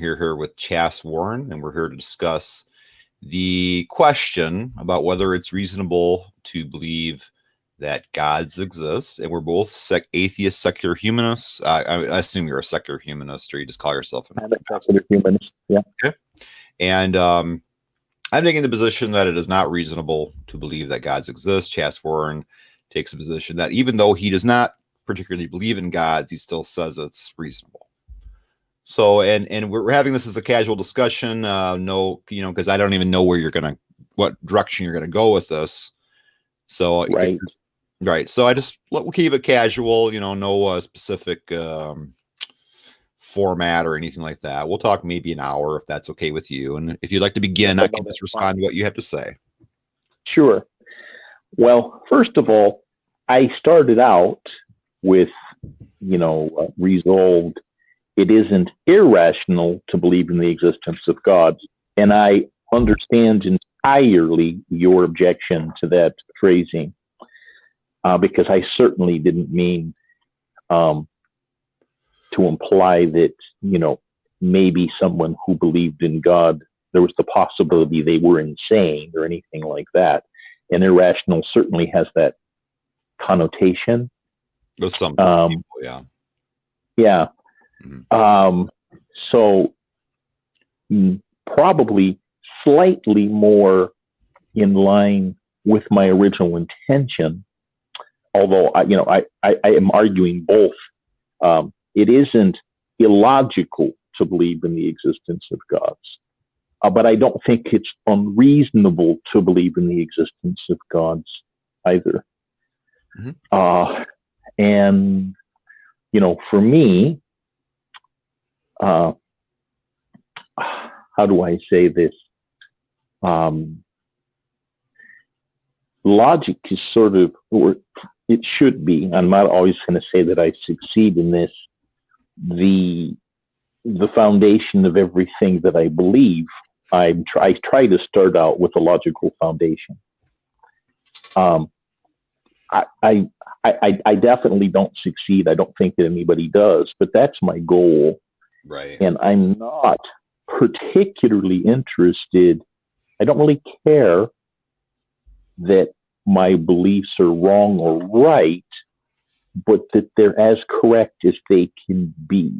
here with Chas Warren, and we're here to discuss the question about whether it's reasonable to believe that gods exist. And we're both atheist, secular humanists. I assume you're a secular humanist, or you just call yourself an secular humanist. Yeah. Okay. And I'm taking the position that it is not reasonable to believe that gods exist. Chas Warren takes a position that even though he does not particularly believe in gods, he still says it's reasonable. So, and we're having this as a casual discussion. Because I don't even know what direction you're gonna go with this. So, right. So we'll keep it casual. No specific format or anything like that. We'll talk maybe an hour if that's okay with you. And if you'd like to begin, I can just respond to what you have to say. Sure. Well, first of all, I started out with, resolved. It isn't irrational to believe in the existence of God. And I understand entirely your objection to that phrasing, because I certainly didn't mean to imply that, maybe someone who believed in God, there was the possibility they were insane or anything like that. And irrational certainly has that connotation. With some people, yeah. Yeah. Mm-hmm. So probably slightly more in line with my original intention, although I am arguing both. It isn't illogical to believe in the existence of gods, but I don't think it's unreasonable to believe in the existence of gods either. Mm-hmm. And for me, how do I say this? Logic is sort of, or it should be, I'm not always going to say that I succeed in this, the foundation of everything that I believe. I try to start out with a logical foundation. I definitely don't succeed. I don't think that anybody does, but that's my goal. Right. And I'm not particularly interested. I don't really care that my beliefs are wrong or right, but that they're as correct as they can be.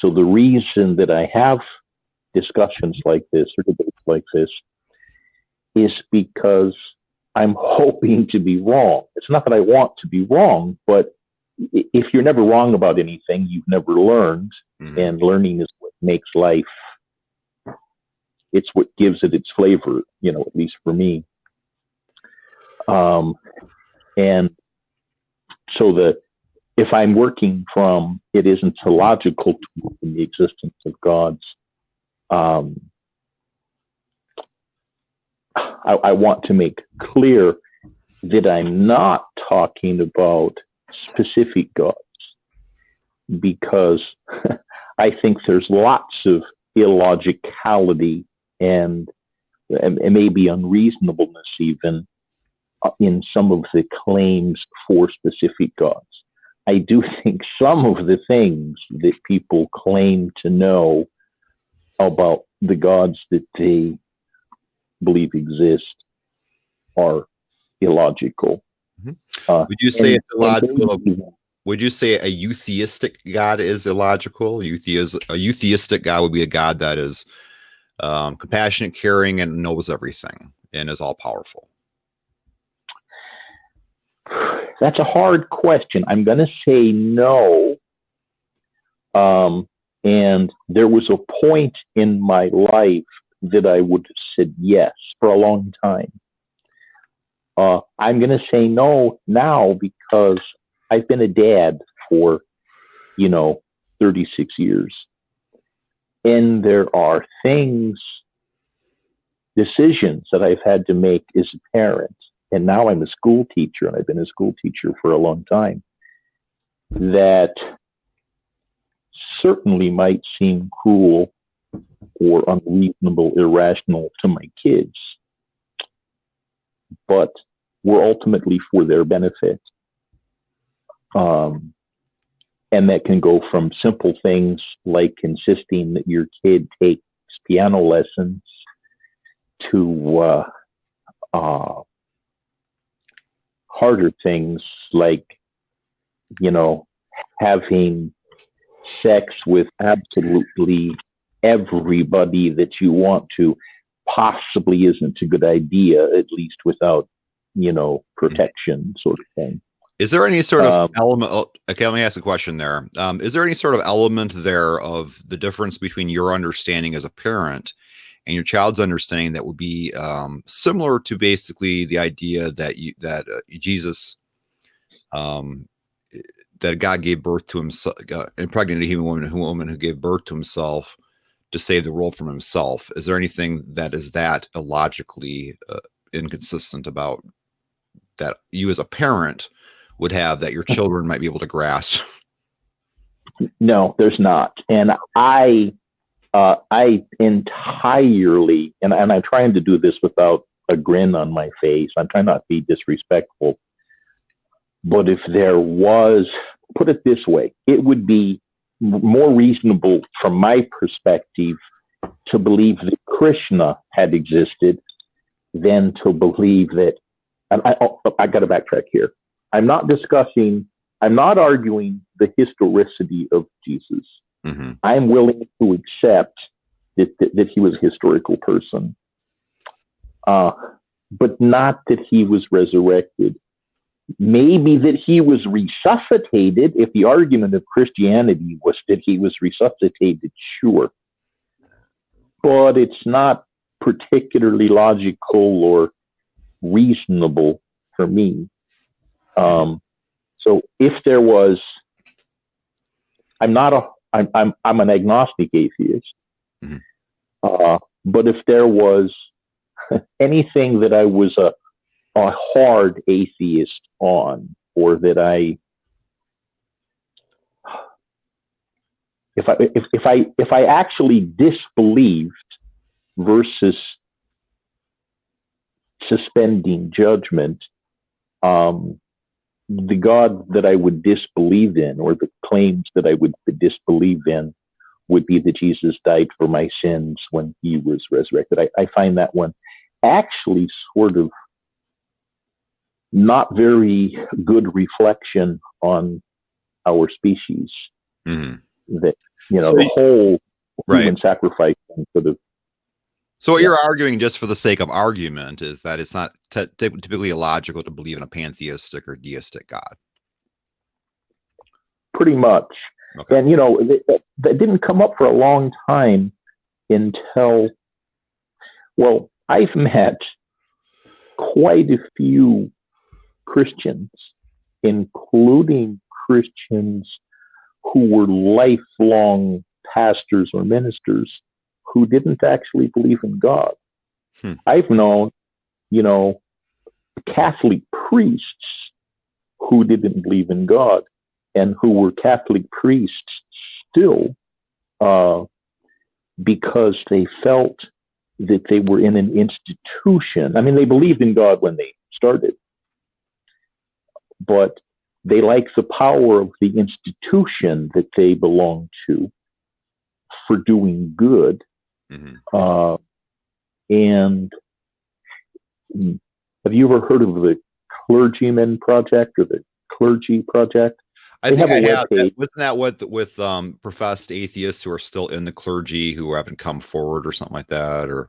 So the reason that I have discussions like this or debates like this is because I'm hoping to be wrong. It's not that I want to be wrong, but if you're never wrong about anything, you've never learned. Mm-hmm. And learning is what makes life. It's what gives it its flavor, at least for me. And so if I'm working from it isn't illogical to believe in the existence of gods, I want to make clear that I'm not talking about specific gods, because I think there's lots of illogicality and maybe unreasonableness even in some of the claims for specific gods. I do think some of the things that people claim to know about the gods that they believe exist are illogical. Mm-hmm. Would you say it's illogical? Would you say a eutheistic God is illogical? A eutheistic God would be a God that is compassionate, caring, and knows everything and is all powerful. That's a hard question. I'm going to say no. And there was a point in my life that I would have said yes for a long time. I'm going to say no now because I've been a dad for, 36 years. And there are decisions that I've had to make as a parent. And now I'm a school teacher, and I've been a school teacher for a long time, that certainly might seem cruel or unreasonable, irrational to my kids, but were ultimately for their benefit. And that can go from simple things like insisting that your kid takes piano lessons to harder things like, having sex with absolutely everybody that you want to possibly isn't a good idea, at least without, protection, sort of thing. Is there any sort of element? Okay, let me ask a question there. Is there any sort of element there of the difference between your understanding as a parent and your child's understanding that would be similar to basically the idea that Jesus, that God gave birth to himself, impregnated a human woman who gave birth to himself to save the world from himself? Is there anything that is that illogically inconsistent about that you as a parent would have that your children might be able to grasp? No, there's not. And I entirely, and I'm trying to do this without a grin on my face. I'm trying not to be disrespectful. But if there was, put it this way, it would be more reasonable from my perspective to believe that Krishna had existed than to believe that, and I got to backtrack here. I'm not arguing the historicity of Jesus. Mm-hmm. I'm willing to accept that he was a historical person, but not that he was resurrected. Maybe that he was resuscitated. If the argument of Christianity was that he was resuscitated, sure. But it's not particularly logical or reasonable for me. So if there was, I'm an agnostic atheist. Mm-hmm. But if there was anything that I was a hard atheist on, or that if I actually disbelieved versus suspending judgment, the God that I would disbelieve in, or the claims that I would disbelieve in, would be that Jesus died for my sins when he was resurrected. I find that one actually sort of not very good reflection on our species. Mm-hmm. That, the whole human sacrifice sort of. So what you're arguing, just for the sake of argument, is that it's not typically illogical to believe in a pantheistic or deistic God. Pretty much. Okay. And, that didn't come up for a long time until, well, I've met quite a few Christians, including Christians who were lifelong pastors or ministers who didn't actually believe in God. I've known, Catholic priests who didn't believe in God and who were Catholic priests still, because they felt that they were in an institution. I mean, they believed in God when they started, but they liked the power of the institution that they belonged to for doing good. Mm-hmm. And have you ever heard of the Clergyman Project or the Clergy Project? I think I have. Wasn't that with professed atheists who are still in the clergy who haven't come forward or something like that? Or,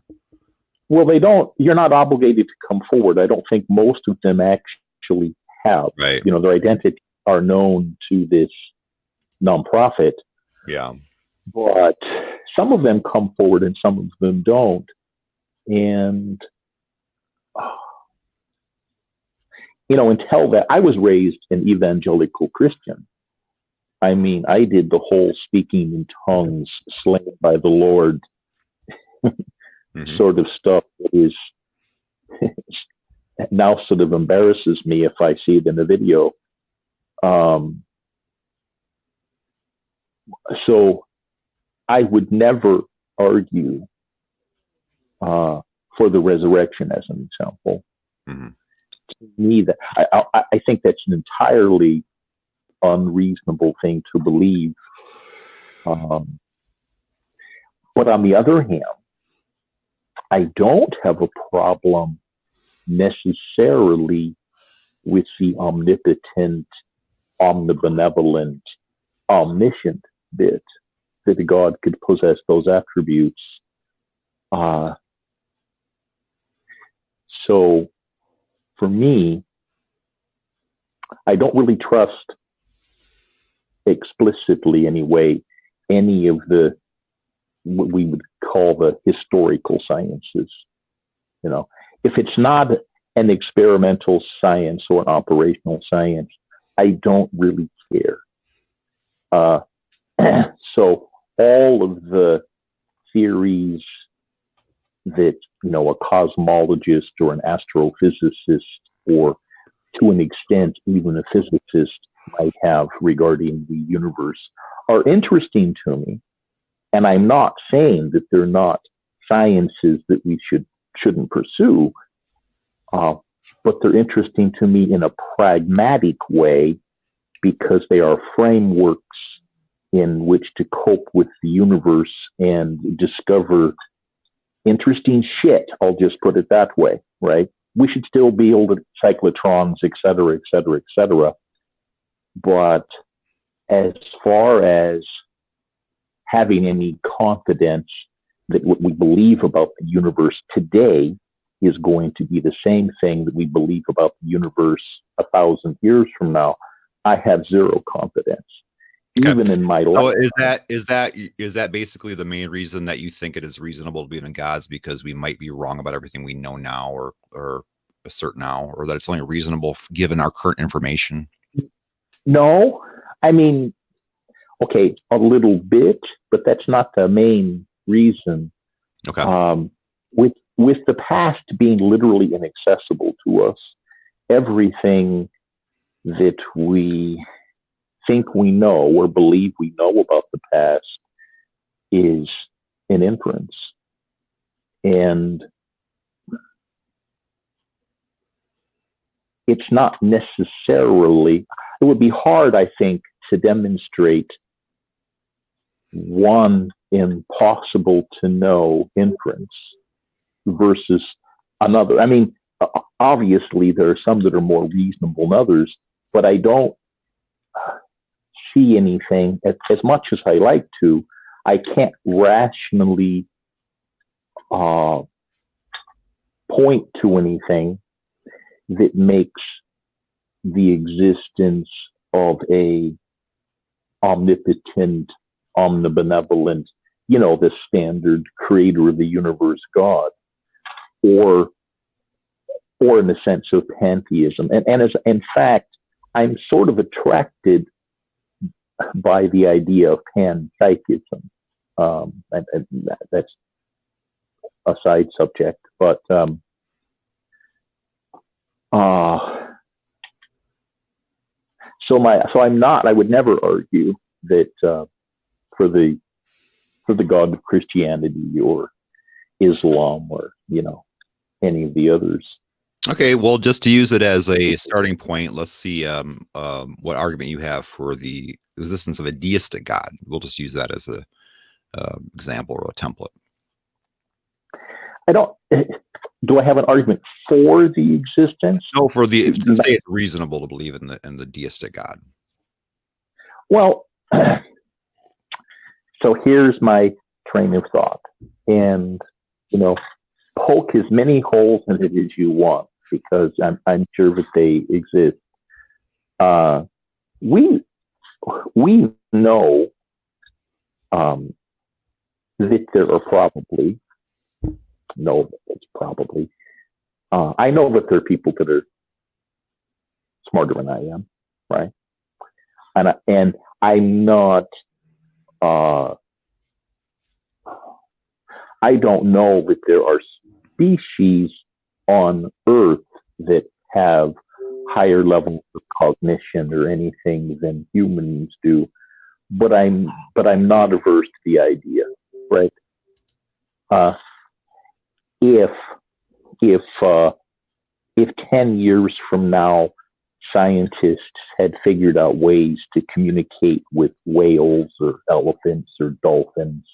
well, they don't. You're not obligated to come forward. I don't think most of them actually have. Right. Their identities are known to this nonprofit. Yeah. But some of them come forward and some of them don't. And, until that, I was raised an evangelical Christian. I mean, I did the whole speaking in tongues, slain by the Lord mm-hmm. sort of stuff that is now sort of embarrasses me if I see it in a video. So I would never argue for the resurrection as an example. Mm-hmm. To me, that I think that's an entirely unreasonable thing to believe. But on the other hand, I don't have a problem necessarily with the omnipotent, omnibenevolent, omniscient bit, that God could possess those attributes. So for me, I don't really trust explicitly anyway any of the what we would call the historical sciences. You know, if it's not an experimental science or an operational science, I don't really care. So all of the theories that, you know, a cosmologist or an astrophysicist, or to an extent even a physicist, might have regarding the universe are interesting to me. And I'm not saying that they're not sciences that we shouldn't pursue, but they're interesting to me in a pragmatic way, because they are frameworks in which to cope with the universe and discover interesting shit. I'll just put it that way, right? We should still be able to cyclotrons, et cetera, et cetera, et cetera. But as far as having any confidence that what we believe about the universe today is going to be the same thing that we believe about the universe 1,000 years from now, I have zero confidence. Okay. Even in my life. So is that basically the main reason that you think it is reasonable to believe in gods, because we might be wrong about everything we know now or assert now, or that it's only reasonable given our current information? No, I mean, okay, a little bit, but that's not the main reason. Okay. With the past being literally inaccessible to us, everything that we think we know or believe we know about the past is an inference. And it's not necessarily, it would be hard, I think, to demonstrate one impossible to know inference versus another. I mean, obviously there are some that are more reasonable than others, but I don't see anything, as much as I like to, I can't rationally point to anything that makes the existence of a omnipotent, omnibenevolent, you know, the standard creator of the universe God, or in the sense of pantheism. And as in fact, I'm sort of attracted by the idea of panpsychism. And that's a side subject, but I would never argue that for the God of Christianity or Islam or, you know, any of the others. Okay, well, just to use it as a starting point, let's see what argument you have for the existence of a deistic God. We'll just use that as a example or a template. Do I have an argument for the existence? No, to say it's reasonable to believe in the deistic God. Well, so here's my train of thought, and you know, poke as many holes in it as you want, because I'm sure that they exist. We know that there are probably, no, it's probably, I know that there are people that are smarter than I am, right? And I'm not, I don't know that there are species on Earth that have higher levels of cognition or anything than humans do, but I'm not averse to the idea, right? If 10 years from now scientists had figured out ways to communicate with whales or elephants or dolphins,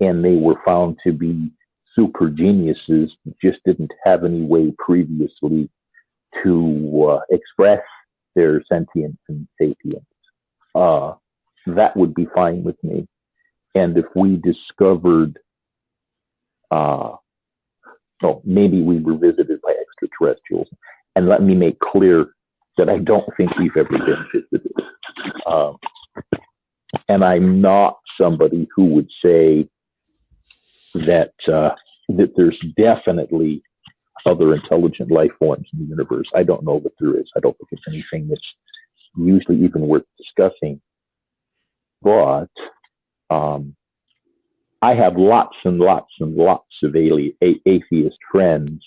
and they were found to be super geniuses, just didn't have any way previously to express their sentience and sapience. That would be fine with me. And if we discovered, maybe we were visited by extraterrestrials. And let me make clear that I don't think we've ever been visited. And I'm not somebody who would say that that there's definitely other intelligent life forms in the universe. I don't know that there is. I don't think it's anything that's usually even worth discussing. But I have lots and lots and lots of atheist friends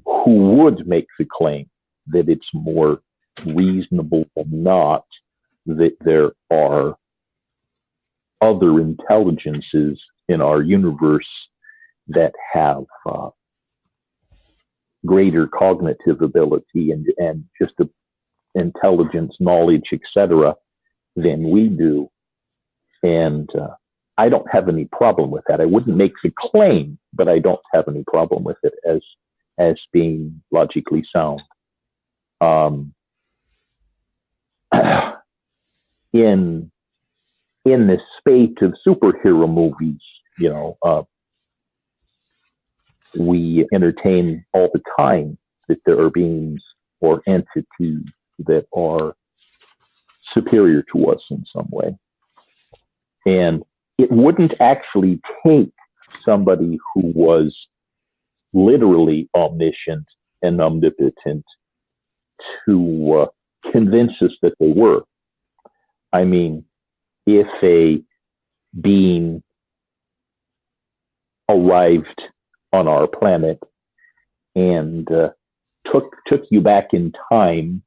who would make the claim that it's more reasonable than not that there are other intelligences in our universe that have greater cognitive ability and just intelligence, knowledge, etc., than we do. And I don't have any problem with that. I wouldn't make the claim, but I don't have any problem with it as being logically sound. In this spate of superhero movies, we entertain all the time that there are beings or entities that are superior to us in some way. And it wouldn't actually take somebody who was literally omniscient and omnipotent to convince us that they were. I mean, if a being arrived on our planet and took you back in time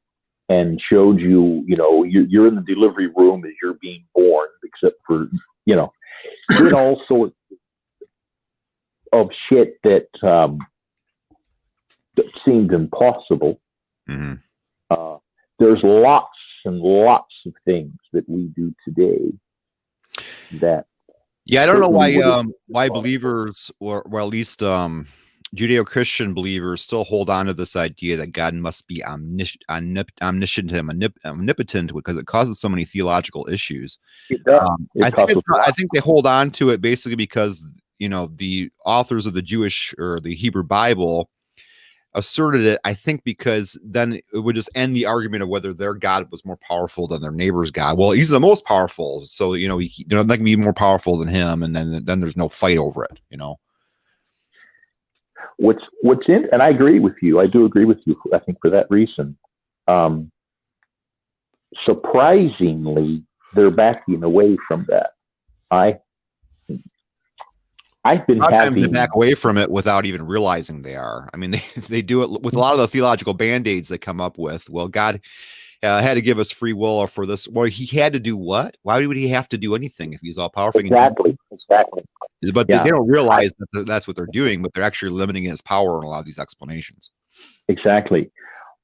and showed you, you're in the delivery room as you're being born, except for, did all sorts of shit that seemed impossible. Mm-hmm. There's lots and lots of things that we do today that. Yeah, I don't know why believers, or at least Judeo-Christian believers, still hold on to this idea that God must be omniscient and omnipotent, because it causes so many theological issues. It does. I think they hold on to it basically because the authors of the Jewish or the Hebrew Bible asserted it, I think, because then it would just end the argument of whether their God was more powerful than their neighbor's God. Well, he's the most powerful, so they can be more powerful than him, and then there's no fight over it. What's in, and I agree with you. I do agree with you. I think for that reason, surprisingly, they're backing away from that. I've been having to back away from it without even realizing they are. I mean, they do it with a lot of the theological band-aids they come up with. Well, God had to give us free will for this. Well, he had to do what? Why would he have to do anything if he's all powerful? Exactly. But they don't realize that that's what they're doing, but they're actually limiting his power in a lot of these explanations. Exactly.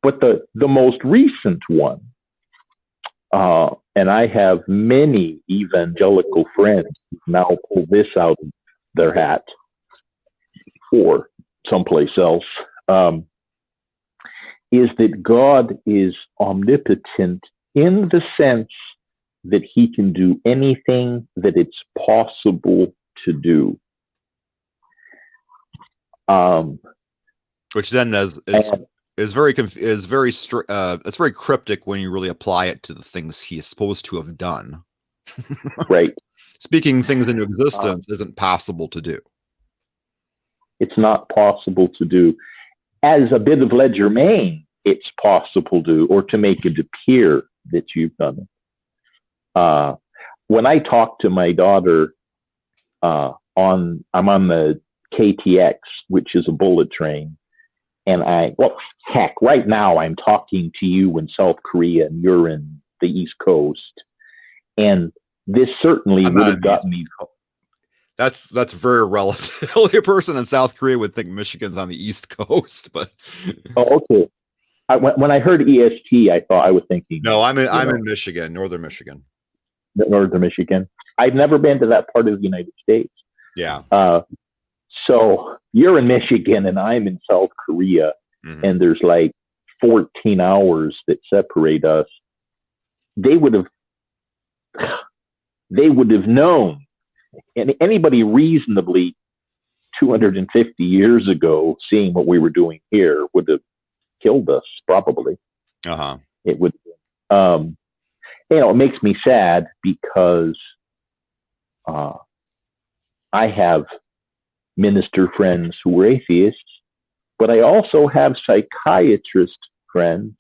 But the most recent one, and I have many evangelical friends who now pull this out of their hat or someplace else, is that God is omnipotent in the sense that he can do anything that it's possible to do. Which then is very it's very cryptic when you really apply it to the things he is supposed to have done. Right. Speaking things into existence isn't possible to do. It's not possible to do. As a bit of legerdemain, it's possible to, or to make it appear that you've done it. When I talk to my daughter, I'm on the KTX, which is a bullet train, and right now I'm talking to you in South Korea and you're in the East Coast, and this certainly would have gotten me. That's very relative. Only a person in South Korea would think Michigan's on the East Coast, but okay. When I heard EST, I was thinking, No, I'm in Michigan, northern Michigan. Northern Michigan. I've never been to that part of the United States. Yeah. So you're in Michigan and I'm in South Korea, and there's like 14 hours that separate us. They would have known, and anybody reasonably 250 years ago, seeing what we were doing here, would have killed us, probably. It would, it makes me sad because I have minister friends who were atheists, but I also have psychiatrist friends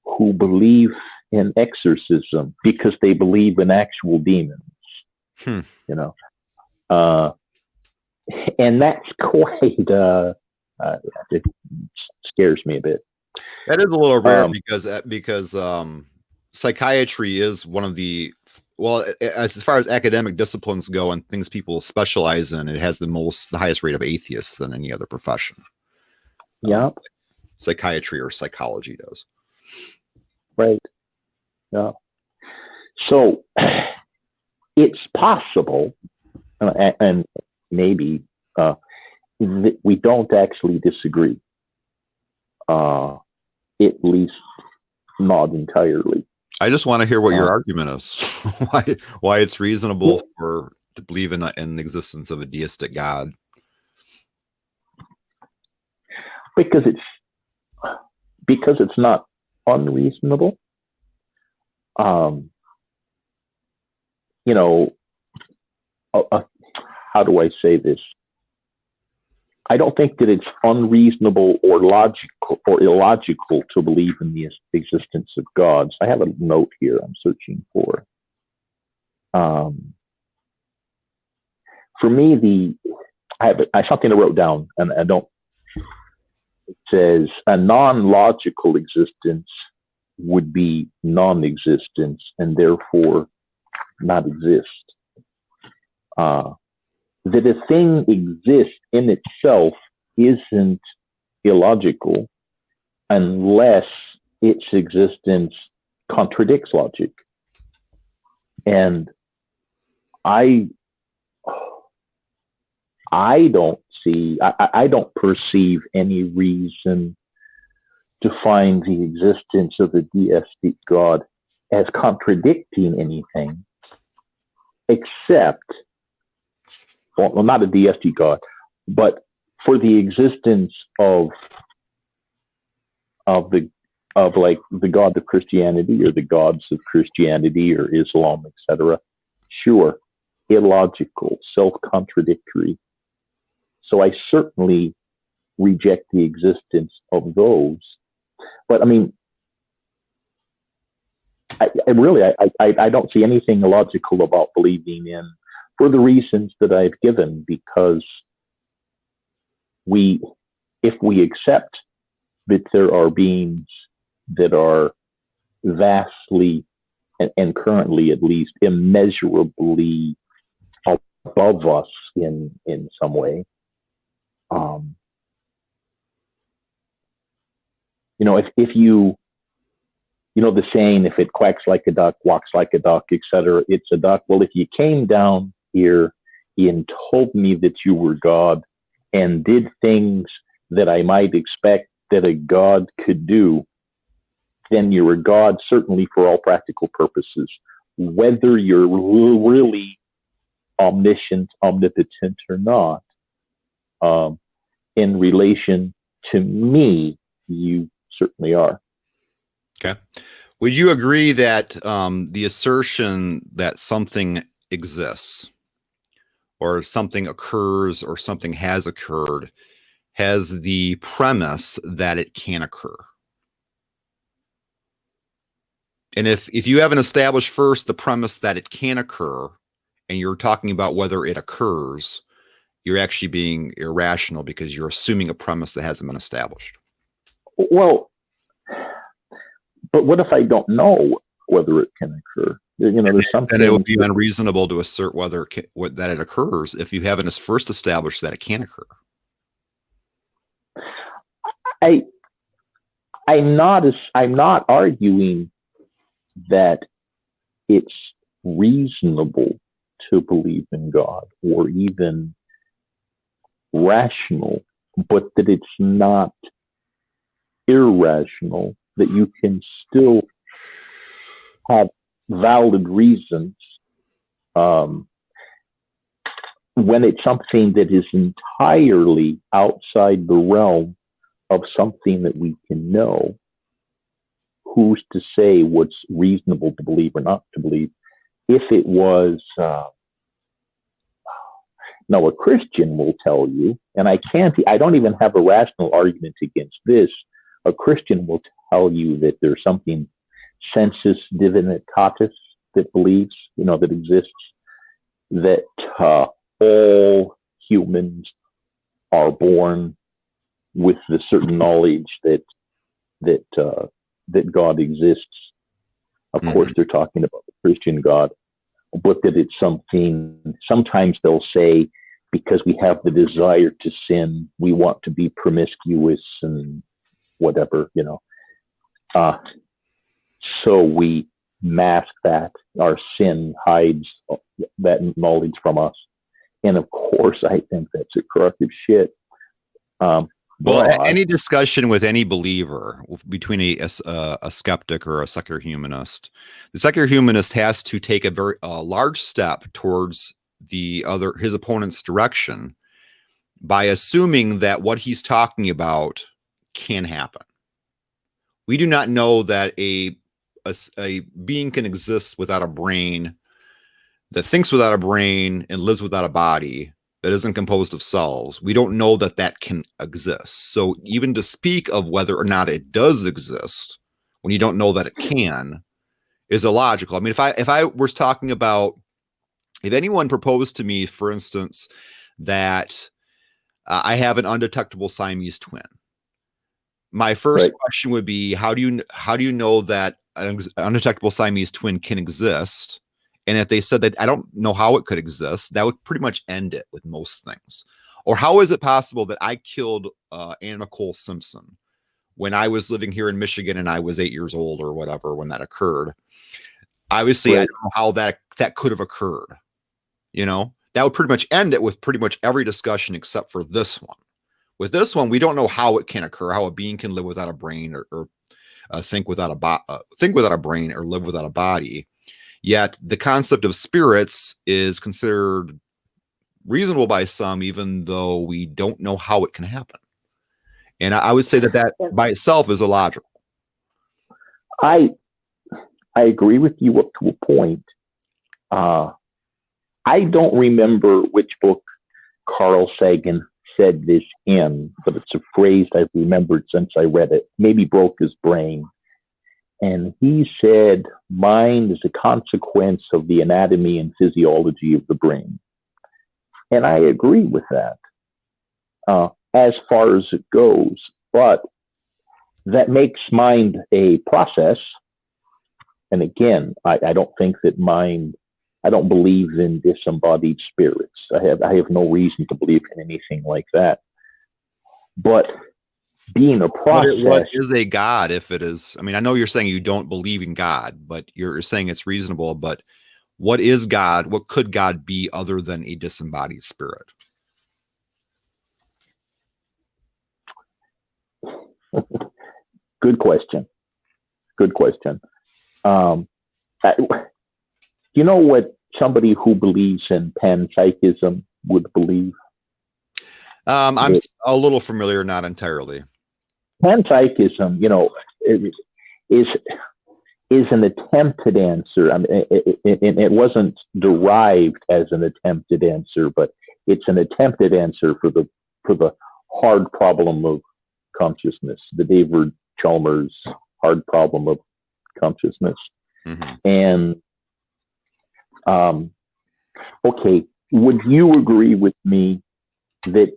who believe in exorcism because they believe in actual demons. And that's quite it scares me a bit. That is a little rare because psychiatry is one of the, well, as far as academic disciplines go and things people specialize in, it has the highest rate of atheists than any other profession. Yeah. Psychiatry or psychology does. Right. Yeah. So it's possible, and maybe that we don't actually disagree. At least not entirely. I just want to hear what your argument is. why it's reasonable to believe in the existence of a deistic God. Because it's not unreasonable. How do I say this? I don't think that it's unreasonable or logical or illogical to believe in the existence of gods. I have a note here I'm searching for. For me, I have something I wrote down, and I don't. It says a non-logical existence would be non-existence and therefore not exist. That a thing exists in itself isn't illogical unless its existence contradicts logic. And I don't perceive any reason to find the existence of a deistic God as contradicting anything, except, well, not a deistic God, but for the existence of the God of Christianity or the gods of Christianity or Islam, etc. Sure, illogical, self-contradictory. So I certainly reject the existence of those. But I mean, I don't see anything illogical about believing in, for the reasons that I've given, because if we accept that there are beings that are vastly and currently at least immeasurably above us in some way, if you the saying, if it quacks like a duck, walks like a duck, etc., it's a duck. Well, if you came down here and told me that you were God and did things that I might expect that a God could do, then you're a God, certainly for all practical purposes. Whether you're really omniscient, omnipotent or not, in relation to me, you certainly are. Okay. Would you agree that the assertion that something exists or something occurs or something has occurred has the premise that it can occur? And if you haven't established first the premise that it can occur and you're talking about whether it occurs, you're actually being irrational because you're assuming a premise that hasn't been established. Well, but what if I don't know whether it can occur? There's something. And it would be unreasonable to assert that it occurs if you haven't first established that it can occur. I'm not arguing that it's reasonable to believe in God or even rational, but that it's not irrational, that you can still have valid reasons when it's something that is entirely outside the realm of something that we can know. Who's to say what's reasonable to believe or not to believe? If it was, now a Christian will tell you, and I don't even have a rational argument against this. A Christian will tell you that there's something sensus divinitatis that believes, that exists, that all humans are born with the certain knowledge that God exists. Of course, they're talking about the Christian God, but that it's something. Sometimes they'll say, because we have the desire to sin, we want to be promiscuous and whatever, so we mask that. Our sin hides that knowledge from us. And of course, I think that's a crock of shit. Well, any discussion with any believer, between a skeptic or a secular humanist, the secular humanist has to take a very large step towards his opponent's direction by assuming that what he's talking about can happen. We do not know that a being can exist without a brain, that thinks without a brain and lives without a body, that isn't composed of cells. We don't know that can exist. So even to speak of whether or not it does exist when you don't know that it can is illogical. I mean, if I was talking about, if anyone proposed to me, for instance, that I have an undetectable Siamese twin, my first question would be, how do you know that an undetectable Siamese twin can exist? And if they said that I don't know how it could exist, that would pretty much end it with most things. Or how is it possible that I killed Anna Nicole Simpson when I was living here in Michigan and I was 8 years old or whatever when that occurred? Obviously, I don't know how that could have occurred. That would pretty much end it with pretty much every discussion except for this one. With this one, we don't know how it can occur, how a being can live without a brain or think without a brain or live without a body. Yet the concept of spirits is considered reasonable by some, even though we don't know how it can happen. And I would say that by itself is illogical. I agree with you up to a point. I don't remember which book Carl Sagan said this in, but it's a phrase I've remembered since I read it. Maybe broke his brain. And he said, mind is a consequence of the anatomy and physiology of the brain. And I agree with that as far as it goes. But that makes mind a process. And again, I don't think that mind, I don't believe in disembodied spirits. I have no reason to believe in anything like that. But being a process. What is a God if it is? I mean, I know you're saying you don't believe in God, but you're saying it's reasonable. But what is God? What could God be other than a disembodied spirit? Good question. Good question. You know what somebody who believes in panpsychism would believe? I'm a little familiar, not entirely. Panpsychism, is an attempted answer. I mean, it wasn't derived as an attempted answer, but it's an attempted answer for the hard problem of consciousness, the David Chalmers hard problem of consciousness. And okay, would you agree with me that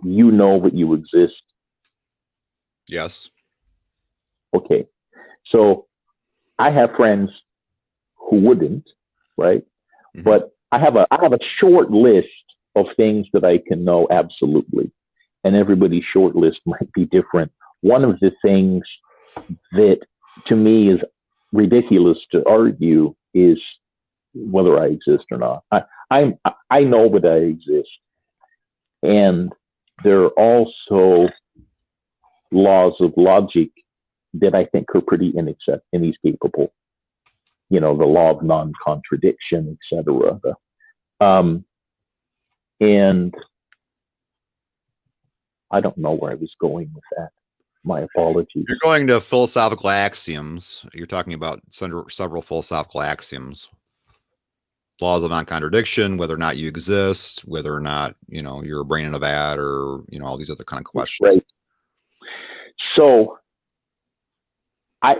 you know that you exist? Yes. Okay. So I have friends who wouldn't, right? But I have a short list of things that I can know absolutely. And everybody's short list might be different. One of the things that to me is ridiculous to argue is whether I exist or not. I know that I exist, and there are also laws of logic that I think are pretty inescapable. You know, the law of non-contradiction, etc. And I don't know where I was going with that. My apologies. You're going to philosophical axioms. You're talking about several philosophical axioms. Laws of non-contradiction, whether or not you exist, whether or not, you know, you're a brain in a vat, or, you know, all these other kind of questions. Right. So I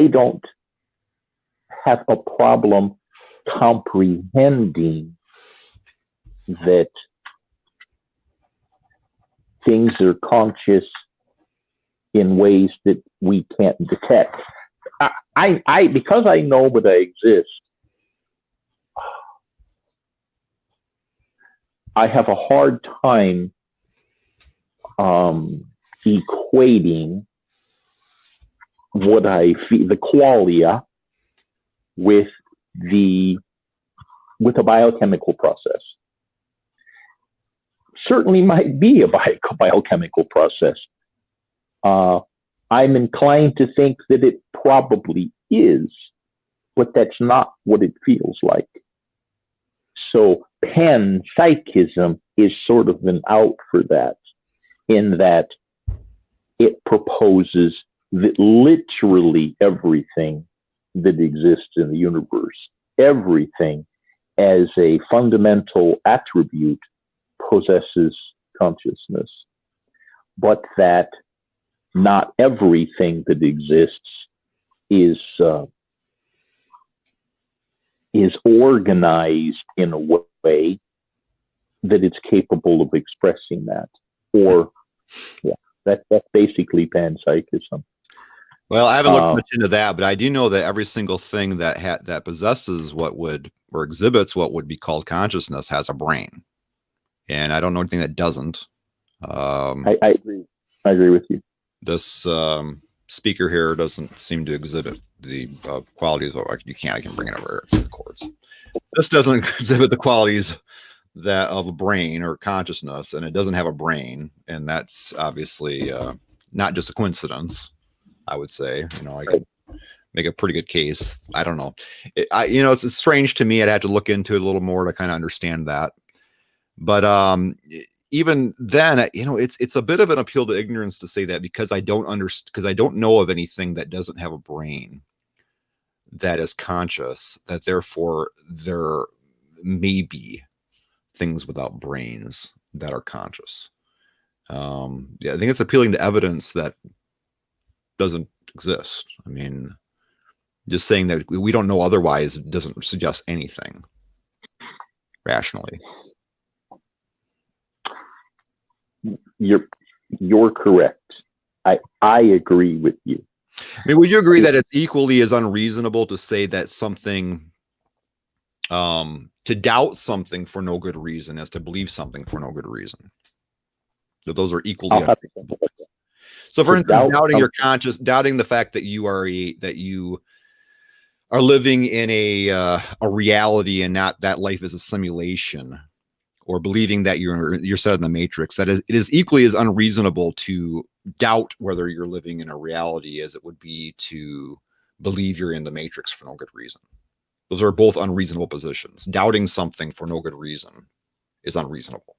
don't have a problem comprehending that things are conscious in ways that we can't detect. Because I know that I exist, I have a hard time equating what I feel, the qualia, with a biochemical process. Certainly might be a biochemical process. I'm inclined to think that it probably is, but that's not what it feels like. So panpsychism is sort of an out for that, in that it proposes that literally everything that exists in the universe, everything as a fundamental attribute, possesses consciousness, but that not everything that exists is organized in a way that it's capable of expressing that. Or, yeah, that's basically panpsychism. Well, I haven't looked much into that, but I do know that every single thing that possesses what would, or exhibits what would be called consciousness, has a brain, and I don't know anything that doesn't. I agree. I agree with you. This speaker here doesn't seem to exhibit the qualities of, I can bring it over. It's the chords. This doesn't exhibit the qualities that of a brain or consciousness, and it doesn't have a brain, and that's obviously not just a coincidence. I would say, you know, I could make a pretty good case. I don't know. It's strange to me. I'd have to look into it a little more to kind of understand that. But even then, it's a bit of an appeal to ignorance to say that, because I don't know of anything that doesn't have a brain that is conscious, that therefore there may be things without brains that are conscious. I think it's appealing to evidence that doesn't exist. I mean, just saying that we don't know otherwise doesn't suggest anything rationally. You're correct. I agree with you. I mean, would you agree that it's equally as unreasonable to say that something, to doubt something for no good reason, as to believe something for no good reason? That those are equally unreasonable. So, for instance, doubting the fact that you are living in a reality, and not that life is a simulation, or believing that you're set in the matrix, it is equally as unreasonable to doubt whether you're living in a reality as it would be to believe you're in the matrix for no good reason. Those are both unreasonable positions. Doubting something for no good reason is unreasonable.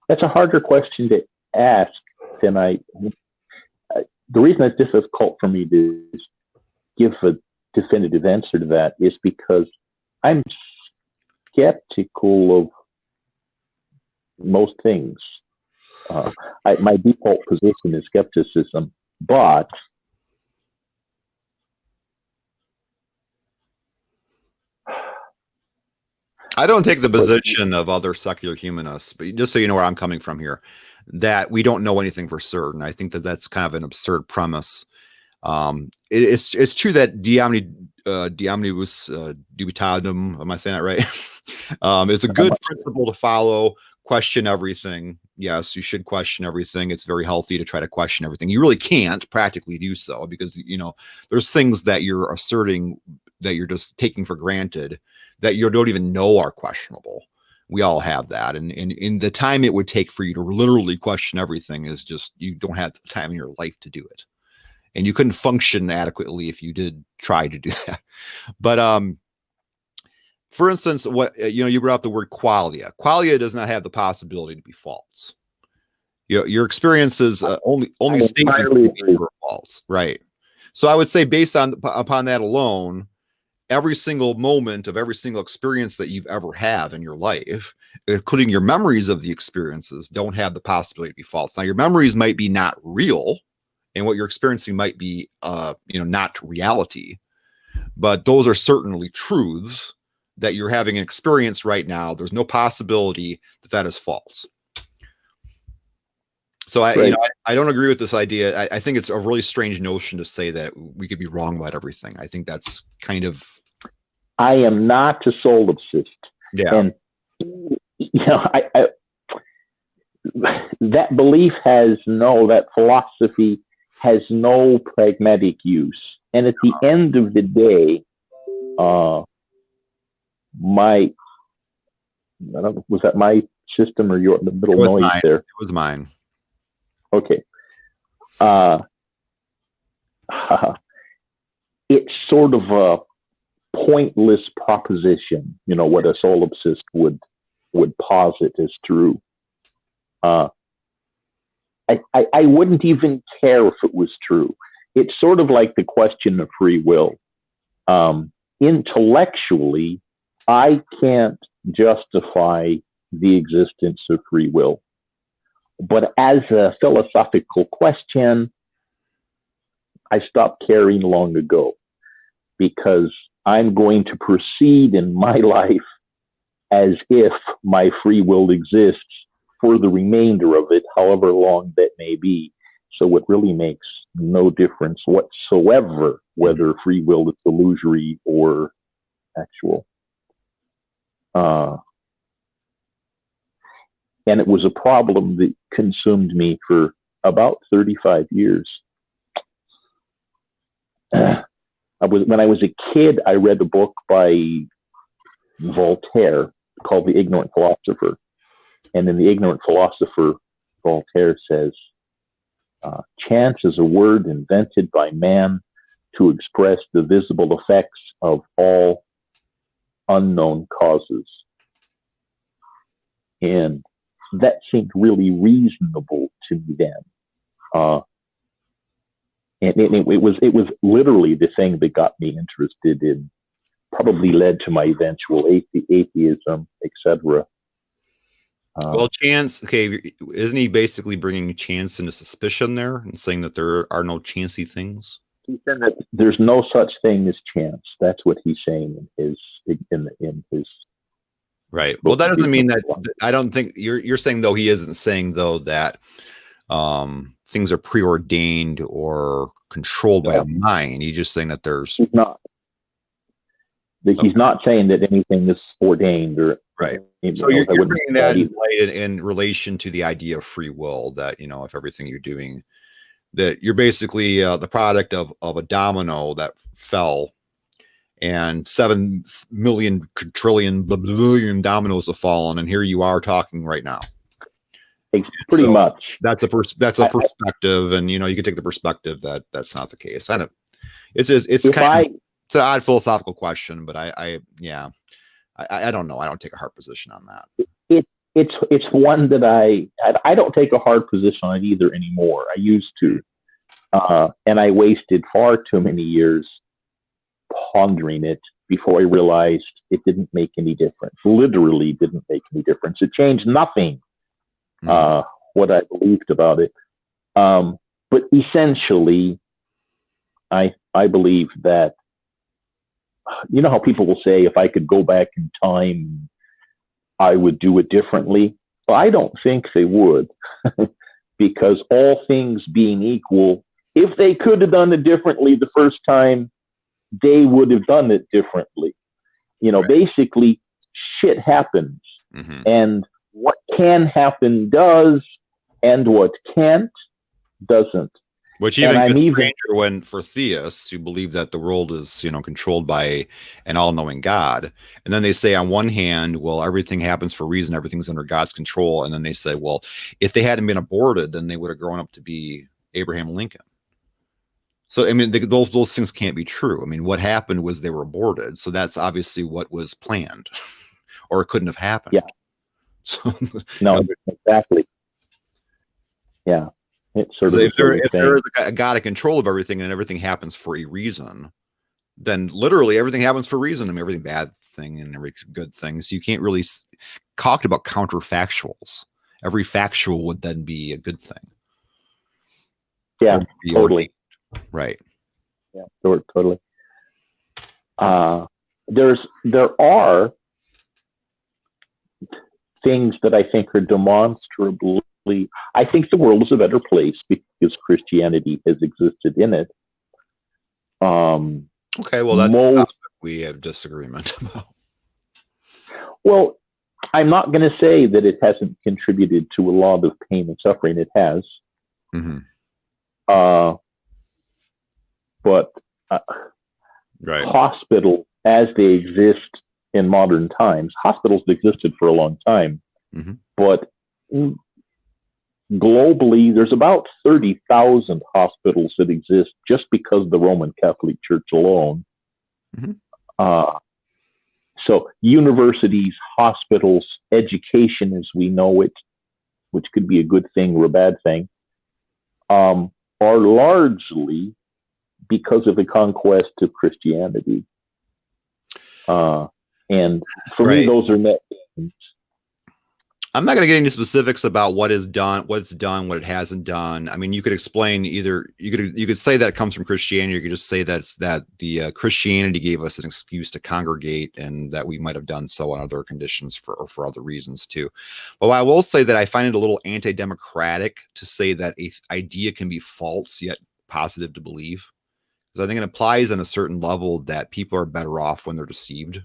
That's a harder question to ask than the reason it's difficult for me to give a definitive answer to that is because I'm skeptical of most things. My default position is skepticism, but I don't take the position of other secular humanists, but just so you know where I'm coming from here, that we don't know anything for certain. I think that that's kind of an absurd premise. It's true that de omnibus dubitatum, am I saying that right? It's a good principle to follow. question everything. Yes, you should question everything. It's very healthy to try to question everything. You really can't practically do so because, there's things that you're asserting that you're just taking for granted that you don't even know are questionable. We all have that. And in the time it would take for you to literally question everything is just, you don't have the time in your life to do it. And you couldn't function adequately if you did try to do that. But, for instance, you brought up the word qualia. Qualia does not have the possibility to be false. Your experiences only statements are false, right? So I would say, based upon that alone, every single moment of every single experience that you've ever had in your life, including your memories of the experiences, don't have the possibility to be false. Now, your memories might be not real, and what you're experiencing might be, not reality, but those are certainly truths that you're having an experience right now. There's no possibility that is false. So I don't agree with this idea. I think it's a really strange notion to say that we could be wrong about everything. I think that's kind of. I am not a solipsist. Yeah. And, that belief that philosophy has no pragmatic use. And at the end of the day, was that my system or the middle noise mine. there? It was mine. Okay. It's sort of a pointless proposition, what a solipsist would posit as true. I wouldn't even care if it was true. It's sort of like the question of free will. Intellectually, I can't justify the existence of free will. But as a philosophical question, I stopped caring long ago, because I'm going to proceed in my life as if my free will exists for the remainder of it, however long that may be. So it really makes no difference whatsoever whether free will is illusory or actual. And it was a problem that consumed me for about 35 years. When I was a kid, I read a book by Voltaire called The Ignorant Philosopher. And in The Ignorant Philosopher, Voltaire says, chance is a word invented by man to express the visible effects of all unknown causes. And that seemed really reasonable to me then. And it was literally the thing that got me interested in, probably led to my eventual atheism, etc. Well, chance, okay, isn't he basically bringing chance into suspicion there and saying that there are no chancy things? He said that there's no such thing as chance. That's what he's saying in his. Right. Well, that doesn't mean that. I don't think you're saying, though, he isn't saying, though, that things are preordained or controlled by a mind. He's just saying that there's. He's not. He's not saying that anything is ordained or. Right. So you're bringing that in relation to the idea of free will, that, if everything you're doing, that you're basically the product of a domino that fell, and 7 million trillion billion dominoes have fallen, and here you are talking right now. Pretty much. That's a perspective, and you can take the perspective that that's not the case. It's an odd philosophical question, but I don't know. I don't take a hard position on that. It's one that I don't take a hard position on it either anymore. I used to, and I wasted far too many years pondering it before I realized it didn't make any difference. Literally didn't make any difference. It changed nothing. What I believed about it. But essentially, I believe that, how people will say, if I could go back in time, I would do it differently. Well, I don't think they would, because all things being equal, if they could have done it differently the first time, they would have done it differently. Right. Basically, shit happens. Mm-hmm. And what can happen does, and what can't doesn't. Which even gets stranger when for theists who believe that the world is, controlled by an all-knowing God. And then they say on one hand, well, everything happens for a reason, everything's under God's control. And then they say, well, if they hadn't been aborted, then they would have grown up to be Abraham Lincoln. So, I mean, those things can't be true. I mean, what happened was they were aborted. So that's obviously what was planned or it couldn't have happened. Yeah. So, no, exactly. Yeah. It's sort of if there is a God in control of everything and everything happens for a reason, then literally everything happens for a reason. I mean, everything bad thing and every good thing. So you can't really talk about counterfactuals. Every factual would then be a good thing. Yeah, totally. Right. Yeah, totally. There are things that I think are demonstrably. I think the world is a better place because Christianity has existed in it. Okay, well, that's a topic we have disagreement about. Well, I'm not going to say that it hasn't contributed to a lot of pain and suffering. It has. Mm-hmm. But right. Hospitals, as they exist in modern times, hospitals existed for a long time. Mm-hmm. But globally, there's about 30,000 hospitals that exist just because of the Roman Catholic Church alone. Mm-hmm. So universities, hospitals, education as we know it, which could be a good thing or a bad thing, are largely because of the conquest of Christianity. And for me, those are net gains. I'm not going to get into specifics about what it's done, what it hasn't done. I mean, you could explain either you could say that it comes from Christianity, or you could just say that the Christianity gave us an excuse to congregate, and that we might have done so on other conditions for other reasons too. But I will say that I find it a little anti-democratic to say that an idea can be false yet positive to believe, because I think it implies on a certain level that people are better off when they're deceived.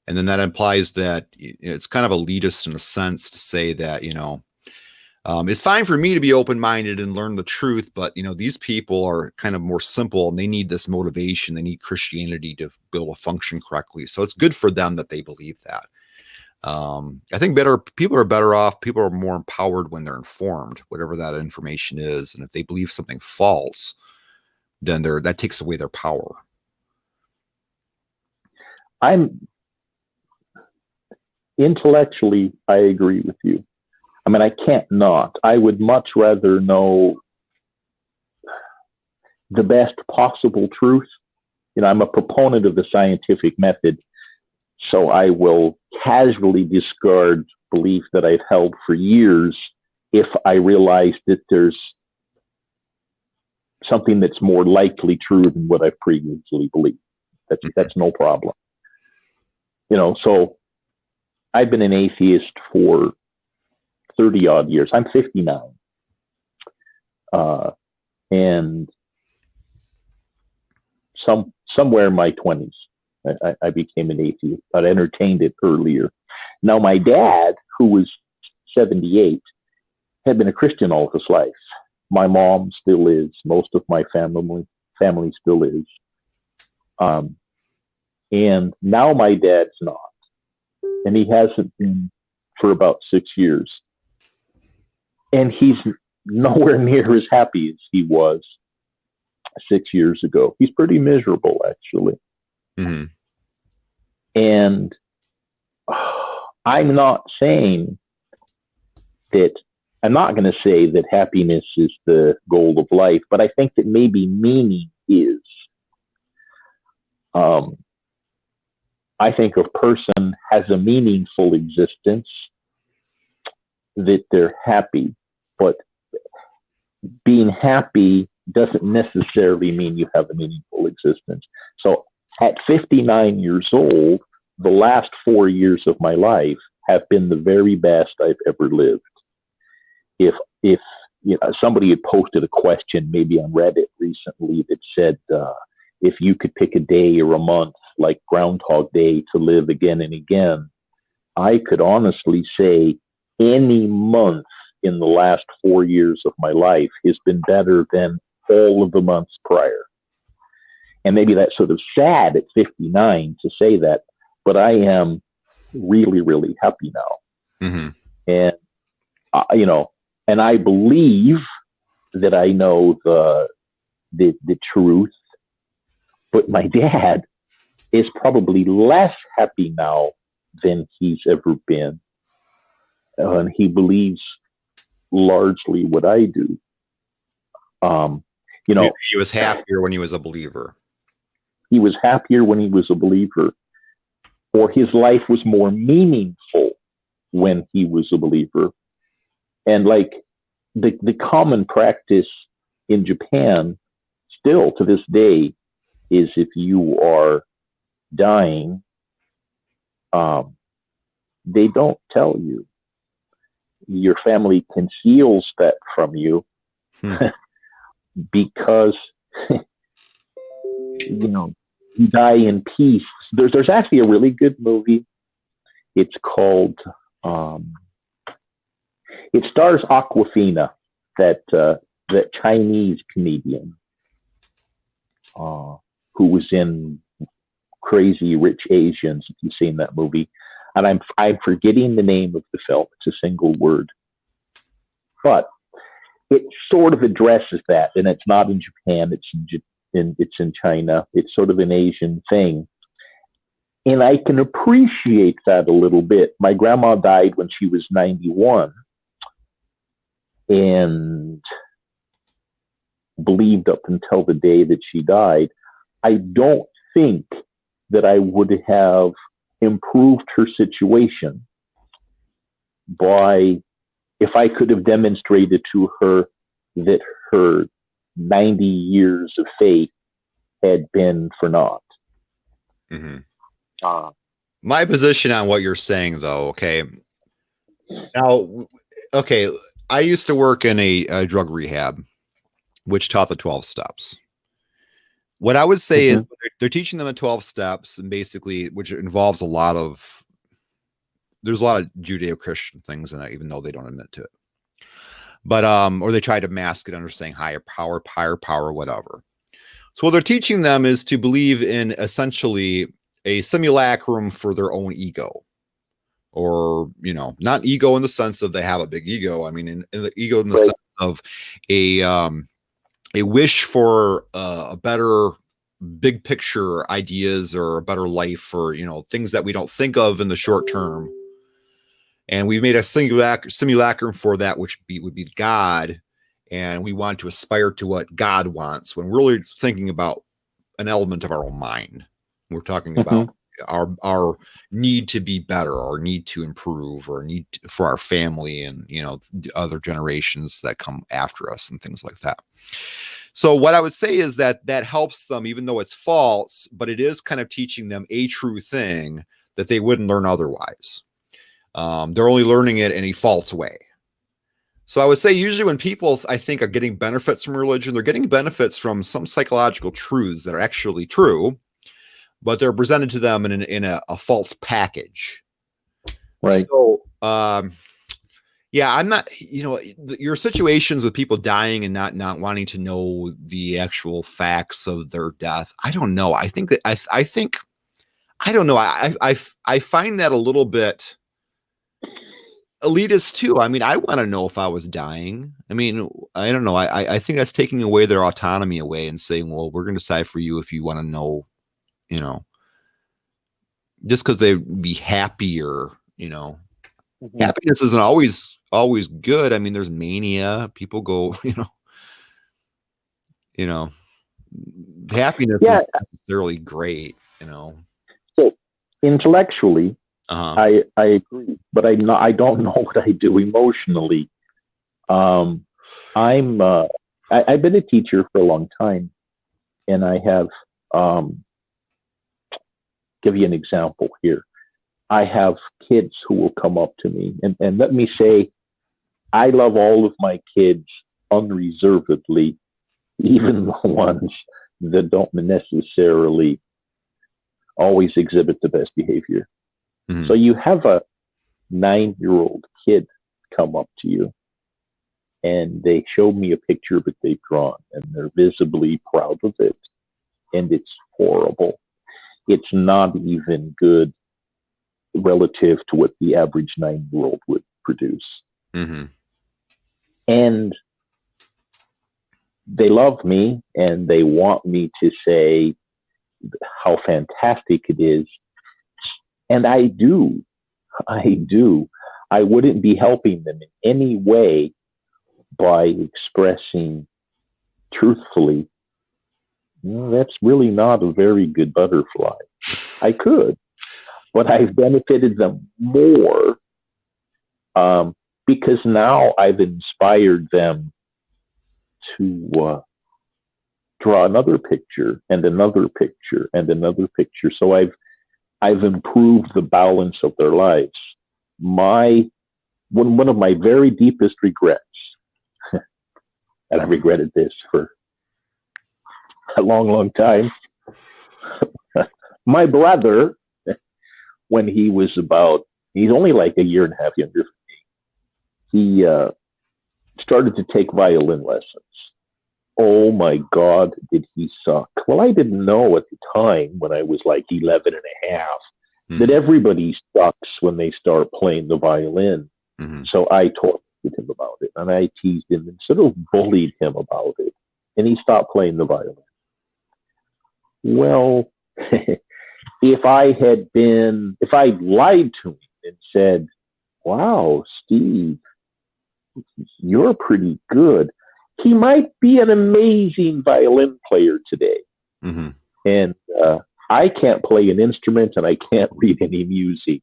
And then that implies that it's kind of elitist in a sense to say that, it's fine for me to be open-minded and learn the truth, but, these people are kind of more simple and they need this motivation. They need Christianity to be able to function correctly. So it's good for them that they believe that. I think people are better off. People are more empowered when they're informed, whatever that information is. And if they believe something false, then that takes away their power. Intellectually, I agree with you. I mean, I can't not. I would much rather know the best possible truth. I'm a proponent of the scientific method, so I will casually discard belief that I've held for years if I realize that there's something that's more likely true than what I've previously believed. That's no problem. So I've been an atheist for 30 odd years. I'm 59. And somewhere in my 20s, I became an atheist. I'd entertained it earlier. Now, my dad, who was 78, had been a Christian all his life. My mom still is. Most of my family still is. And now my dad's not. And he hasn't been for about 6 years. And he's nowhere near as happy as he was 6 years ago. He's pretty miserable, actually. Mm-hmm. And I'm not going to say that happiness is the goal of life, but I think that maybe meaning is. I think a person has a meaningful existence, that they're happy, but being happy doesn't necessarily mean you have a meaningful existence. So at 59 years old, the last 4 years of my life have been the very best I've ever lived. If somebody had posted a question maybe on Reddit recently that said, if you could pick a day or a month like Groundhog Day to live again and again, I could honestly say any month in the last 4 years of my life has been better than all of the months prior. And maybe that's sort of sad at 59 to say that, but I am really, really happy now. Mm-hmm. And, and I believe that I know the truth, but my dad is probably less happy now than he's ever been. And he believes largely what I do. He was happier when he was a believer. He was happier when he was a believer, or his life was more meaningful when he was a believer. And like the common practice in Japan still to this day is if you are dying, they don't tell you. Your family conceals that from you because you die in peace. There's actually a really good movie. It's called it stars Awkwafina, that Chinese comedian who was in Crazy Rich Asians, if you've seen that movie. And I'm forgetting the name of the film. It's a single word. But it sort of addresses that, and it's not in Japan, it's in China. It's sort of an Asian thing. And I can appreciate that a little bit. My grandma died when she was 91 and believed up until the day that she died. I don't think that I would have improved her situation by if I could have demonstrated to her that her 90 years of faith had been for naught. Mm-hmm. My position on what you're saying, though, okay. Now, okay, I used to work in a drug rehab, which taught the 12 steps. What I would say is they're teaching them the 12 steps, and basically, which involves there's a lot of Judeo-Christian things in it, even though they don't admit to it. But, or they try to mask it under saying higher power, whatever. So what they're teaching them is to believe in essentially a simulacrum for their own ego, or, not ego in the sense of they have a big ego. I mean, in the ego in the sense of a wish for a better big picture ideas or a better life, or, things that we don't think of in the short term. And we've made a simulacrum for that, which would be God. And we want to aspire to what God wants when we're really thinking about an element of our own mind. We're talking about our need to be better, our need to improve, or need for our family and, other generations that come after us and things like that. So what I would say is that helps them, even though it's false, but it is kind of teaching them a true thing that they wouldn't learn otherwise. They're only learning it in a false way. So I would say usually when people, I think, are getting benefits from religion, they're getting benefits from some psychological truths that are actually true, but they're presented to them in a false package. Right. So, yeah, I'm not, your situations with people dying and not wanting to know the actual facts of their death. I don't know. I think that I don't know. I find that a little bit elitist too. I mean, I want to know if I was dying. I mean, I don't know. I think that's taking away their autonomy away and saying, well, we're going to decide for you if you want to know, just because they'd be happier, happiness isn't always good. I mean, there's mania. People go, happiness isn't necessarily great, So intellectually, I agree, but I don't know what I do emotionally. I've been a teacher for a long time, and I have give you an example here. I have kids who will come up to me, and let me say, I love all of my kids unreservedly, even the ones that don't necessarily always exhibit the best behavior. So you have a 9-year-old kid come up to you and they show me a picture of it they've drawn, and they're visibly proud of it, and it's horrible. It's not even good relative to what the average 9-year-old would produce. Mm-hmm. And they love me and they want me to say how fantastic it is. And I do. I wouldn't be helping them in any way by expressing truthfully, that's really not a very good butterfly. I could, but I've benefited them more because now I've inspired them to draw another picture and another picture and another picture. So I've improved the balance of their lives. One of my very deepest regrets, and I regretted this for a long, long time. My brother, when he was he's only like a year and a half younger than me, he started to take violin lessons. Oh my God, did he suck. Well, I didn't know at the time when I was like 11 and a half that everybody sucks when they start playing the violin. Mm-hmm. So I talked with him about it, and I teased him and sort of bullied him about it, and he stopped playing the violin. Well, if I'd lied to him and said, wow, Steve, you're pretty good, he might be an amazing violin player today. Mm-hmm. And I can't play an instrument and I can't read any music,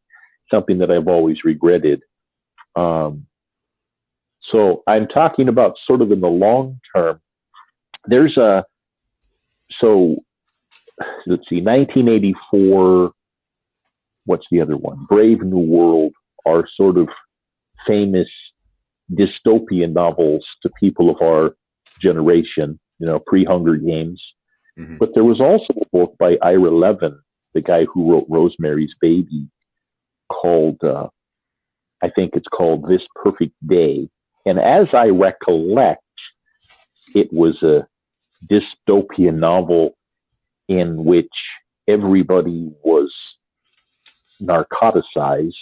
something that I've always regretted. So I'm talking about sort of in the long term. Let's see, 1984, what's the other one? Brave New World are sort of famous dystopian novels to people of our generation, pre-Hunger Games. Mm-hmm. But there was also a book by Ira Levin, the guy who wrote Rosemary's Baby, called, I think it's called This Perfect Day. And as I recollect, it was a dystopian novel in which everybody was narcoticized,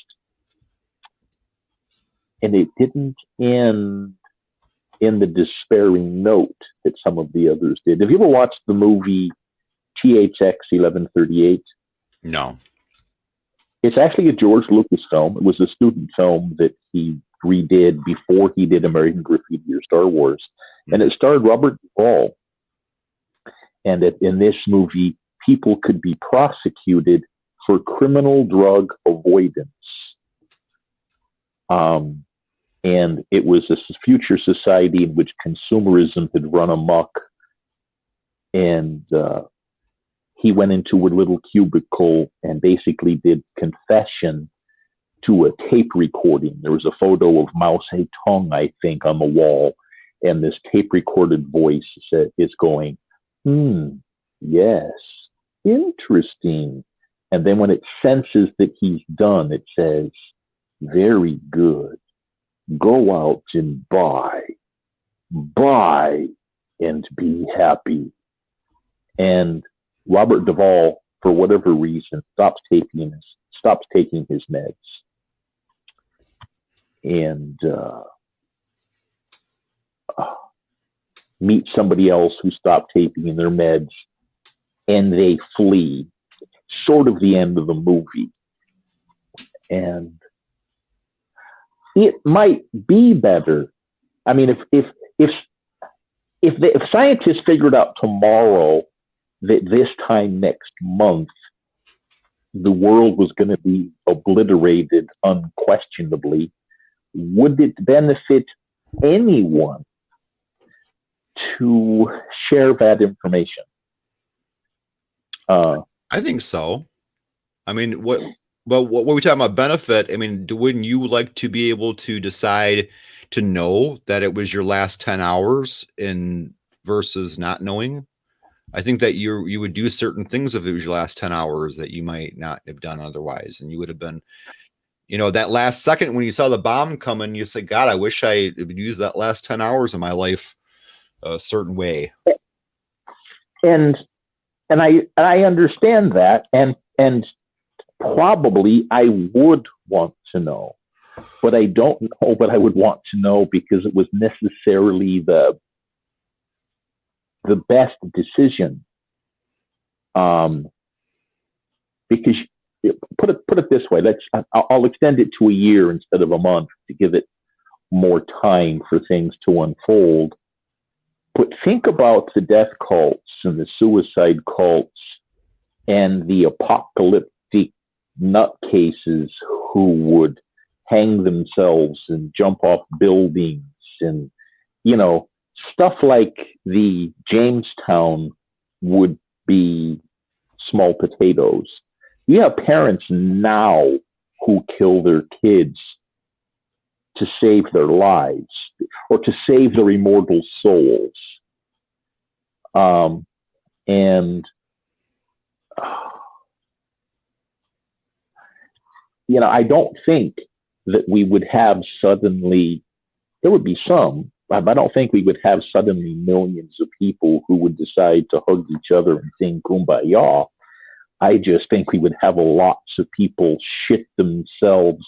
and it didn't end in the despairing note that some of the others did. Have you ever watched the movie THX 1138? No. It's actually a George Lucas film. It was a student film that he redid before he did American Graffiti or Star Wars. And it starred Robert Duvall. And in this movie, people could be prosecuted for criminal drug avoidance. And it was a future society in which consumerism had run amok. And he went into a little cubicle and basically did confession to a tape recording. There was a photo of Mao Zedong, I think, on the wall. And this tape recorded voice is going, yes, interesting. And then when it senses that he's done, it says, very good. Go out and buy and be happy. And Robert Duvall, for whatever reason, stops taking his meds. And meet somebody else who stopped taking their meds, and they flee. Sort of the end of the movie. And it might be better. I mean, if scientists figured out tomorrow that this time next month the world was going to be obliterated unquestionably, would it benefit anyone to share that information? I think so. I mean, what we talking about benefit? I mean, wouldn't you like to be able to decide to know that it was your last 10 hours versus not knowing? I think that you would do certain things if it was your last 10 hours that you might not have done otherwise, and you would have been that last second when you saw the bomb coming, you say, God, I wish I would use that last 10 hours of my life a certain way. And I understand that, and probably I would want to know, but I don't know what I would want to know because it was necessarily the best decision. Because put it this way, I'll extend it to a year instead of a month to give it more time for things to unfold. But think about the death cults and the suicide cults and the apocalyptic nutcases who would hang themselves and jump off buildings and, stuff like the Jamestown would be small potatoes. You have parents now who kill their kids to save their lives or to save their immortal souls. I don't think that we would have suddenly, there would be some, but I don't think we would have suddenly millions of people who would decide to hug each other and sing Kumbaya. I just think we would have lots of people shit themselves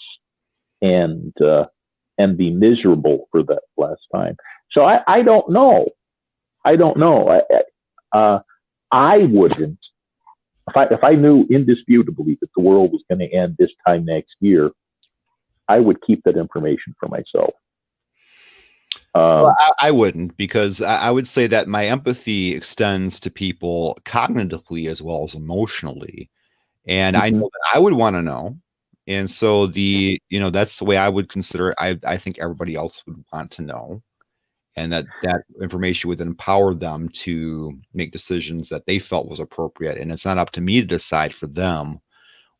and be miserable for that last time. So I don't know. I wouldn't. If I knew indisputably that the world was going to end this time next year, I would keep that information for myself. Well, I wouldn't, because I would say that my empathy extends to people cognitively as well as emotionally. And I know that I would want to know. And so that's the way I would consider it. I think everybody else would want to know. And that information would empower them to make decisions that they felt was appropriate. And it's not up to me to decide for them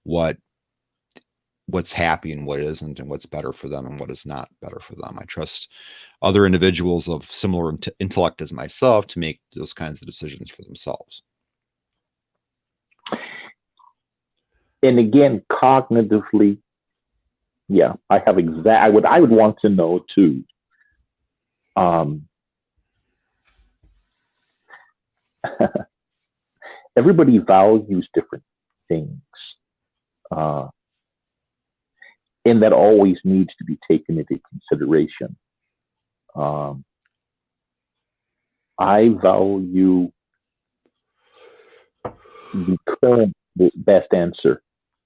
what's happy and what isn't, and what's better for them and what is not better for them. I trust other individuals of similar intellect as myself to make those kinds of decisions for themselves. And again, cognitively, yeah, I would want to know too. Everybody values different things. And that always needs to be taken into consideration. I value the current best answer,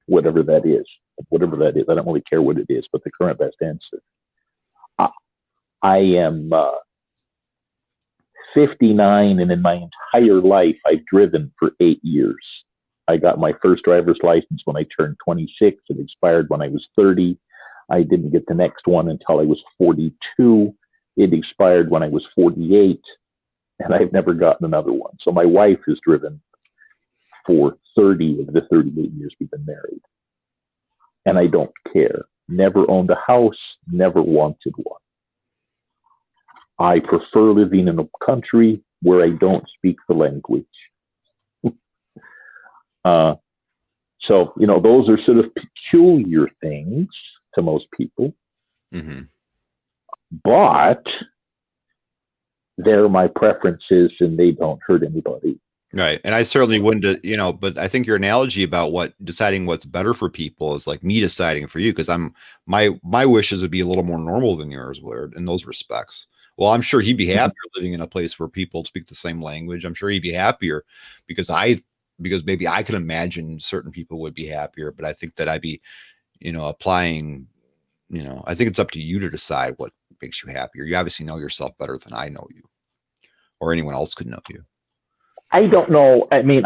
whatever that is. I don't really care what it is, but the current best answer. I am 59, and in my entire life, I've driven for 8 years. I got my first driver's license when I turned 26. It expired when I was 30. I didn't get the next one until I was 42. It expired when I was 48, and I've never gotten another one. So my wife has driven for 30 of the 38 years we've been married. And I don't care. Never owned a house, never wanted one. I prefer living in a country where I don't speak the language. So, those are sort of peculiar things to most people. Mm-hmm. But they're my preferences and they don't hurt anybody. Right. And I certainly wouldn't, but I think your analogy about deciding what's better for people is like me deciding for you, because my wishes would be a little more normal than yours would in those respects. Well, I'm sure he'd be happier living in a place where people speak the same language. I'm sure he'd be happier because maybe I can imagine certain people would be happier, but I think that I'd be, applying, I think it's up to you to decide what makes you happier. You obviously know yourself better than I know you or anyone else could know you. I don't know. I mean,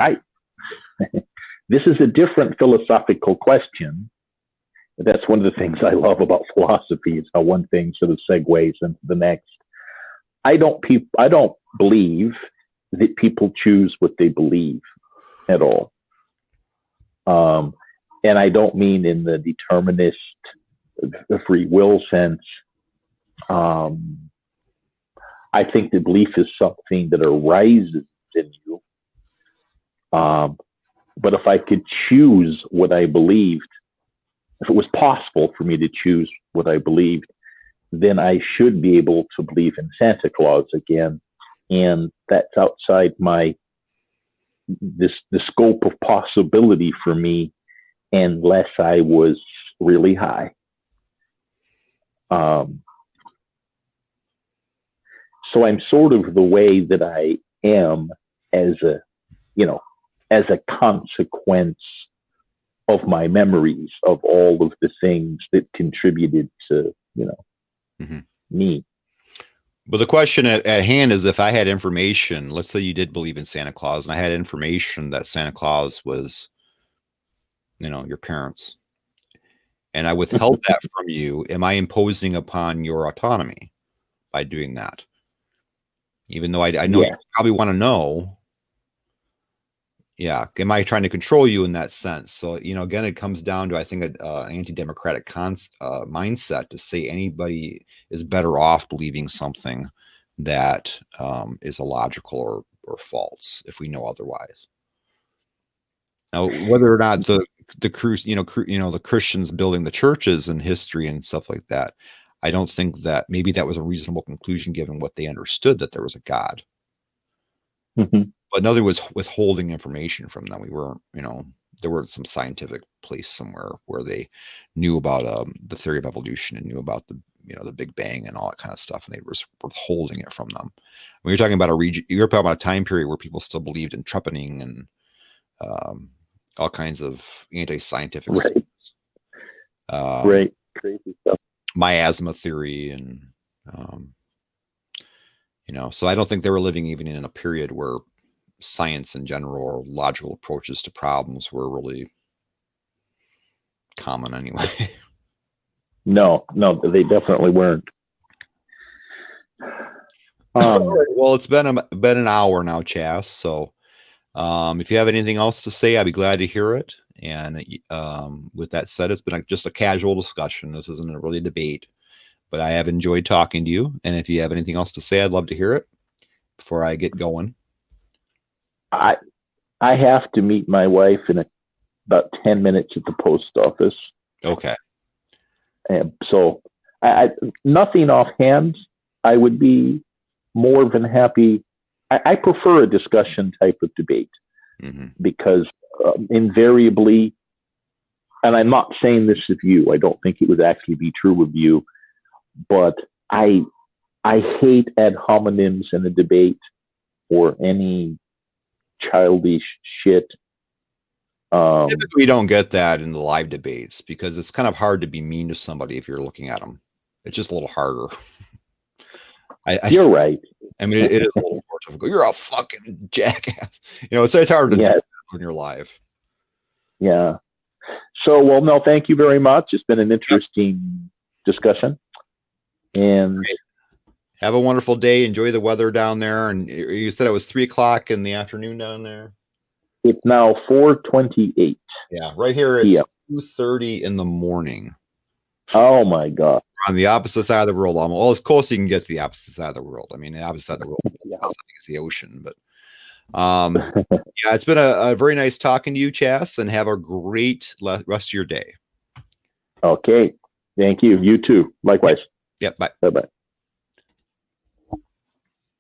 this is a different philosophical question. That's one of the things I love about philosophy is how one thing sort of segues into the next. I don't believe that people choose what they believe at all. And I don't mean in the determinist, the free will sense. I think the belief is something that arises in you. But if I could choose what I believed, if it was possible for me to choose what I believed, then I should be able to believe in Santa Claus again. And that's outside the scope of possibility for me, unless I was really high. So I'm sort of the way that I am as a consequence of my memories of all of the things that contributed to, me. But the question at hand is, if I had information, let's say you did believe in Santa Claus, and I had information that Santa Claus was, your parents, and I withheld that from you, am I imposing upon your autonomy by doing that? Even though I know you probably want to know. Yeah. Am I trying to control you in that sense? So, again, it comes down to, I think, an anti-democratic mindset to say anybody is better off believing something that is illogical or false if we know otherwise. Now, whether or not the Christians building the churches and history and stuff like that, I don't think that maybe that was a reasonable conclusion given what they understood, that there was a God. Mm-hmm. But nothing was withholding information from them. We weren't, there weren't some scientific place somewhere where they knew about the theory of evolution and knew about the Big Bang and all that kind of stuff, and they were withholding it from them. When you're talking about you're talking about a time period where people still believed in trepiding and all kinds of anti-scientific right. stuff. Right. Crazy stuff. Miasma theory and so I don't think they were living even in a period where science in general or logical approaches to problems were really common anyway. No, they definitely weren't. Well, it's been an hour now, Chas. So if you have anything else to say, I'd be glad to hear it. And with that said, it's been just a casual discussion. This isn't really a debate, but I have enjoyed talking to you. And if you have anything else to say, I'd love to hear it before I get going. I have to meet my wife in about 10 minutes at the post office. Okay. And so nothing offhand. I would be more than happy. I prefer a discussion type of debate because invariably, and I'm not saying this of you, I don't think it would actually be true of you, but I hate ad hominems in a debate or any childish shit. Typically, we don't get that in the live debates because it's kind of hard to be mean to somebody if you're looking at them. It's just a little harder. You're right. I mean, it is a little more difficult. You're a fucking jackass. It's hard to do when you're live. Yeah. So, well, no, thank you very much. It's been an interesting discussion. And have a wonderful day. Enjoy the weather down there. And you said it was 3:00 in the afternoon down there. It's now 4:28. Yeah, right here it's 2:30 in the morning. Oh my God! We're on the opposite side of the world, almost. Well, as close as you can get to the opposite side of the world. I mean, the opposite side of the world, I think, is the ocean. But yeah, it's been a very nice talking to you, Chas, and have a great rest of your day. Okay, thank you. You too. Likewise. Yep. Bye. Bye.